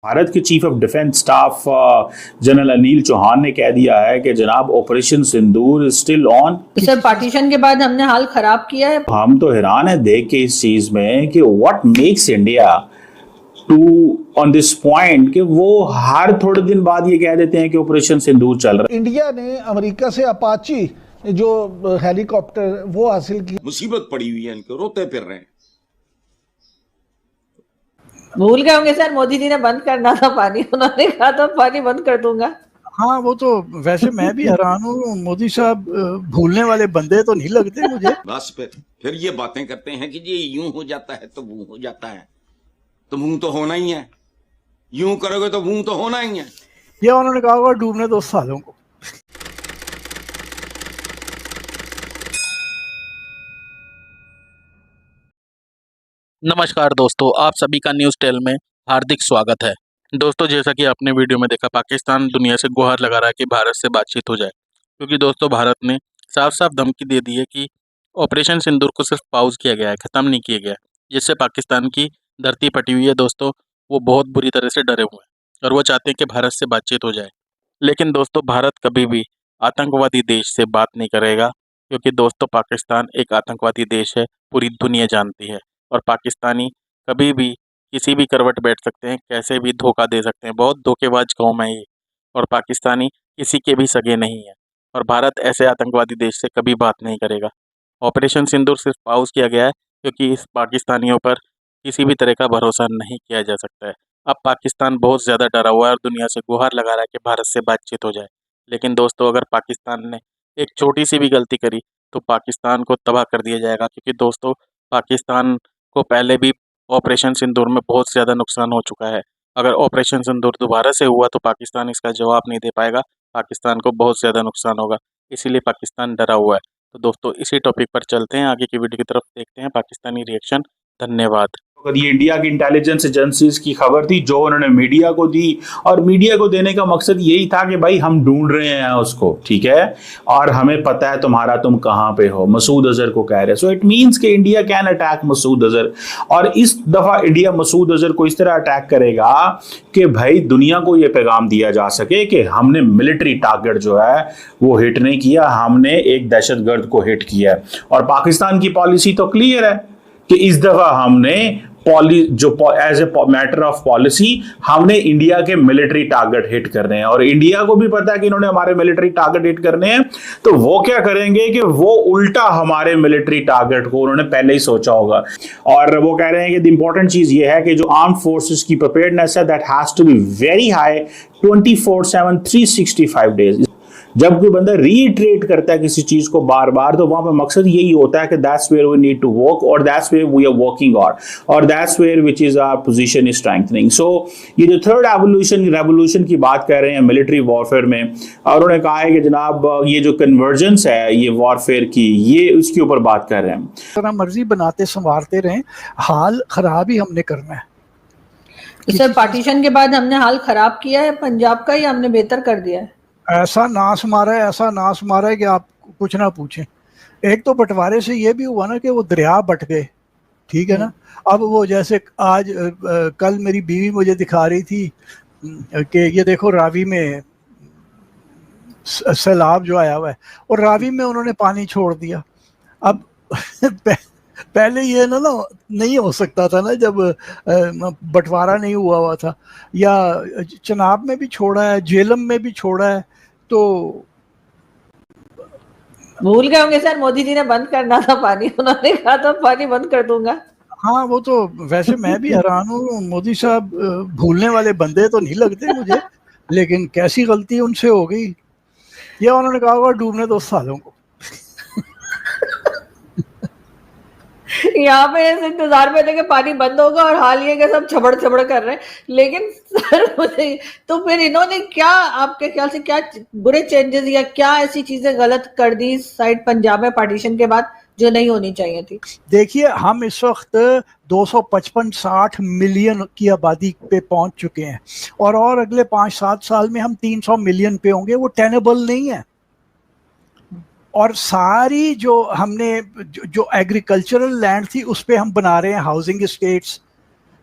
भारत के chief of defence staff general Anil Chauhan ने कह दिया है कि जनाब operation Sindoor is still on. Sir, partition के बाद हमने हाल खराब किया है। हम तो हैरान है देख के इस चीज में कि what makes India to on this point कि वो हर थोड़े दिन बाद ये कह देते हैं कि ऑपरेशन सिंदूर चल रहा है। इंडिया ने अमेरिका से अपाची जो हेलीकॉप्टर वो हासिल की। मुसीबत पड़ी हुई है, इनको रोते फिर रहे हैं। भूल गए होंगे सर, मोदी जी ने बंद करना था पानी, उन्होंने कहा था पानी बंद कर दूंगा। हाँ, वो तो वैसे मैं भी हैरान हूँ, मोदी साहब भूलने वाले बंदे तो नहीं लगते मुझे। बस फिर ये बातें करते हैं कि ये यूं हो जाता है तो वो हो जाता है, तो मुंह तो होना ही है, यूं करोगे तो मुंह तो होना ही है। या उन्होंने कहा होगा डूबने दो सालों को। नमस्कार दोस्तों, आप सभी का न्यूज़ टेल में हार्दिक स्वागत है। दोस्तों, जैसा कि आपने वीडियो में देखा, पाकिस्तान दुनिया से गुहार लगा रहा है कि भारत से बातचीत हो जाए, क्योंकि दोस्तों भारत ने साफ साफ धमकी दे दी है कि ऑपरेशन सिंदूर को सिर्फ पाउज किया गया है, ख़त्म नहीं किया गया है, जिससे पाकिस्तान की धरती फटी हुई है। दोस्तों, वो बहुत बुरी तरह से डरे हुए हैं और वो चाहते हैं कि भारत से बातचीत हो जाए। लेकिन दोस्तों, भारत कभी भी आतंकवादी देश से बात नहीं करेगा, क्योंकि दोस्तों पाकिस्तान एक आतंकवादी देश है, पूरी दुनिया जानती है। और पाकिस्तानी कभी भी किसी भी करवट बैठ सकते हैं, कैसे भी धोखा दे सकते हैं। बहुत धोखेबाज कौम है ये, और पाकिस्तानी किसी के भी सगे नहीं है, और भारत ऐसे आतंकवादी देश से कभी बात नहीं करेगा। ऑपरेशन सिंदूर सिर्फ पाउज किया गया है क्योंकि इस पाकिस्तानियों पर किसी भी तरह का भरोसा नहीं किया जा सकता है। अब पाकिस्तान बहुत ज़्यादा डरा हुआ है और दुनिया से गुहार लगा रहा है कि भारत से बातचीत हो जाए। लेकिन दोस्तों, अगर पाकिस्तान ने एक छोटी सी भी गलती करी तो पाकिस्तान को तबाह कर दिया जाएगा, क्योंकि दोस्तों पाकिस्तान को पहले भी ऑपरेशन सिंदूर में बहुत ज़्यादा नुकसान हो चुका है। अगर ऑपरेशन सिंदूर दोबारा से हुआ तो पाकिस्तान इसका जवाब नहीं दे पाएगा, पाकिस्तान को बहुत ज़्यादा नुकसान होगा, इसीलिए पाकिस्तान डरा हुआ है। तो दोस्तों, इसी टॉपिक पर चलते हैं, आगे की वीडियो की तरफ देखते हैं पाकिस्तानी रिएक्शन। धन्यवाद। अगर ये इंडिया की इंटेलिजेंस एजेंसीज की खबर थी जो उन्होंने मीडिया को दी, और मीडिया को देने का मकसद यही था कि भाई हम ढूंढ रहे हैं उसको, ठीक है, और हमें पता है तुम्हारा, तुम कहां पे हो। मसूद अजहर को कह रहे हैं, सो इट मींस कि India can attack Masood Azhar. और इस दफा इंडिया मसूद अजहर को इस तरह अटैक करेगा कि भाई दुनिया को यह पैगाम दिया जा सके कि हमने मिलिट्री टारगेट जो है वो हिट नहीं किया, हमने एक दहशतगर्द को हिट किया है। और पाकिस्तान की पॉलिसी तो क्लियर है कि इस दफा हमने as a matter of policy हमने इंडिया के मिलिट्री टारगेट हिट करने हैं, और इंडिया को भी पता है कि इन्होंने हमारे मिलिट्री टारगेट हिट करने हैं। तो वो क्या करेंगे कि वो उल्टा हमारे मिलिट्री टारगेट को उन्होंने पहले ही सोचा होगा। और वो कह रहे हैं कि द इंपॉर्टेंट चीज ये है कि जो आर्म फोर्सेस की प्रिपेयर्डनेस है that has to be very high 24/7 365 days. जब कोई बंदा रीइटरेट करता है किसी चीज को बार बार, तो वहां पर मकसद यही होता है कि that's where we need to work, और that's where we are working on, और that's where which is our position is strengthening. So ये जो थर्ड रेवोल्यूशन की बात कर रहे हैं मिलिट्री वॉरफेयर में, और उन्होंने कहा है कि जनाब ये जो कन्वर्जेंस है ये वॉरफेयर की, ये उसके ऊपर बात कर रहे हैं। तरह मर्जी बनाते संवारते रहें, हाल खराब ही हमने करना है। तो सर, पार्टीशन के बाद हमने हाल खराब किया है पंजाब का, या हमने बेहतर कर दिया है? ऐसा नाश मारा है कि आप कुछ ना पूछें। एक तो बंटवारे से ये भी हुआ ना कि वो दरिया बट गए, ठीक है ना। अब वो जैसे आज कल मेरी बीवी मुझे दिखा रही थी कि ये देखो रावी में सैलाब जो आया हुआ है, और रावी में उन्होंने पानी छोड़ दिया। अब पहले ये ना नहीं हो सकता था ना, जब बंटवारा नहीं हुआ था, या चनाब में भी छोड़ा है, झेलम में भी छोड़ा है। तो भूल गए होंगे सर, मोदी जी ने बंद करना था पानी, उन्होंने कहा था पानी बंद कर दूंगा। हाँ, वो तो वैसे मैं भी हैरान हूँ, मोदी साहब भूलने वाले बंदे तो नहीं लगते मुझे, लेकिन कैसी गलती उनसे हो गई। या उन्होंने कहा होगा डूबने दो सालों को। यहाँ पे इस इंतजार में थे कि पानी बंद होगा, और हाल ये कि सब छबड़ छबड़ कर रहे हैं। लेकिन सर तो फिर इन्होंने क्या, आपके ख्याल से क्या बुरे चेंजेस या क्या ऐसी चीजें गलत कर दी साइड पंजाब में पार्टीशन के बाद जो नहीं होनी चाहिए थी? देखिए, हम इस वक्त 255-60 मिलियन की आबादी पे पहुंच चुके हैं, और अगले 5-7 साल में हम 300 मिलियन पे होंगे। वो टेनेबल नहीं है। और सारी जो हमने जो एग्रीकल्चरल लैंड थी उस पे हम बना रहे हैं हाउसिंग एस्टेट्स,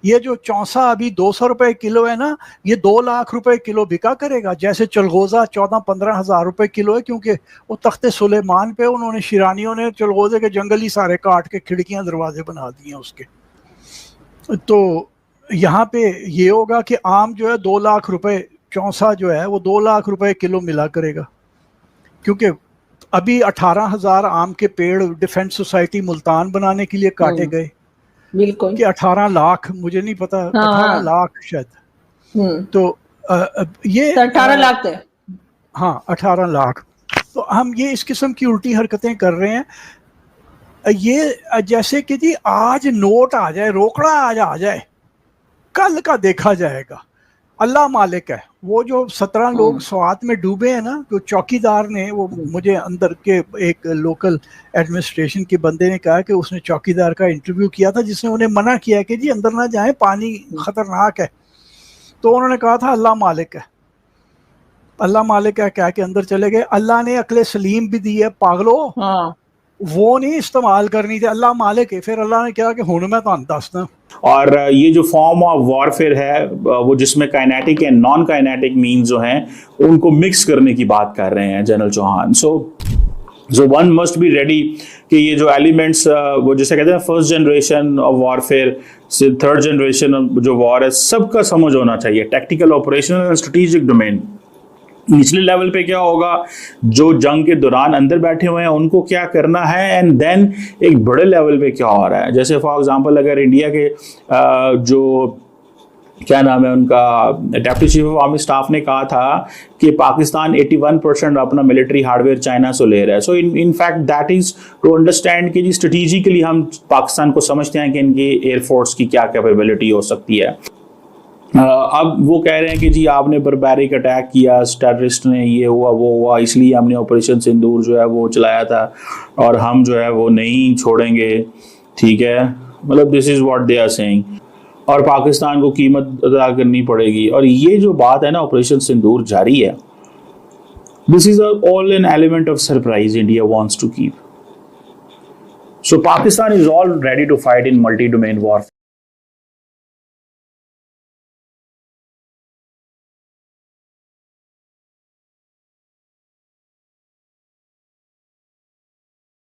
ये जो चौसा अभी 200 रुपए किलो है ना, ये 2 लाख रुपए किलो बिका करेगा। जैसे चलगोजा 14-15 हजार रुपए किलो है, क्योंकि वो तख्ते सुलेमान पे उन्होंने शिरानियों ने चलगोजे के जंगल ही सारे काट के खिड़कियां दरवाजे बना दिए उसके। तो यहाँ पे ये होगा कि आम जो है 2 लाख रुपए, चौसा जो है वो 2 लाख रुपए किलो मिला करेगा, क्योंकि अभी 18,000 आम के पेड़ डिफेंस सोसाइटी मुल्तान बनाने के लिए काटे गए बिल्कुल कि 18 लाख, मुझे नहीं पता, 18 लाख शायद। तो ये 18 लाख थे। हाँ 18 लाख। तो हम ये इस किस्म की उल्टी हरकतें कर रहे हैं। ये जैसे कि जी आज नोट आ जाए, रोकड़ा आज आ जाए, कल का देखा जाएगा, अल्लाह मालिक है। वो जो 17 लोग स्वात में डूबे हैं ना, जो चौकीदार ने, वो मुझे अंदर के एक लोकल एडमिनिस्ट्रेशन के बंदे ने कहा कि उसने चौकीदार का इंटरव्यू किया था, जिसने उन्हें मना किया कि जी अंदर ना जाएं, पानी खतरनाक है। तो उन्होंने कहा था अल्लाह मालिक है, अल्लाह मालिक है, क्या के अंदर चले गए। अल्लाह ने अक्ल सलीम भी दी है पागलो, वो नहीं इस्तेमाल करनी थी, अल्लाह मालिक है। फिर अल्लाह ने कहा कि हुण मैं तुहानू दसदा। और ये जो फॉर्म ऑफ वॉरफेयर है वो जिसमें kinetic and non kinetic means जो हैं उनको मिक्स करने की बात कर रहे हैं general Chauhan. So one must be ready कि ये जो एलिमेंट्स वो जैसे कहते हैं फर्स्ट जनरेशन ऑफ वॉरफेयर से थर्ड जनरेशन जो वॉर है, सबका समझ होना चाहिए, tactical, operational and strategic domain. निचले लेवल पे क्या होगा, जो जंग के दौरान अंदर बैठे हुए हैं उनको क्या करना है, एंड देन एक बड़े लेवल पे क्या हो रहा है। जैसे फॉर एग्जांपल अगर इंडिया के जो क्या नाम है उनका, deputy chief of army staff ने कहा था कि पाकिस्तान 81% अपना मिलिट्री हार्डवेयर चाइना से ले रहा है। So in fact that is to understand कि जी स्ट्रेटेजिकली हम पाकिस्तान को समझते हैं कि इनकी एयरफोर्स की क्या कैपेबिलिटी हो सकती है। अब वो कह रहे हैं कि जी आपने बर्बैरिक अटैक किया, टेररिस्ट ने ये हुआ वो हुआ, इसलिए हमने ऑपरेशन सिंदूर जो है वो चलाया था और हम जो है वो नहीं छोड़ेंगे, ठीक है, मतलब this is what they are saying, और पाकिस्तान को कीमत अदा करनी पड़ेगी। और ये जो बात है ना ऑपरेशन सिंदूर जारी है, this is all an element of surprise India wants to keep. So Pakistan is all ready to fight in multi domain war.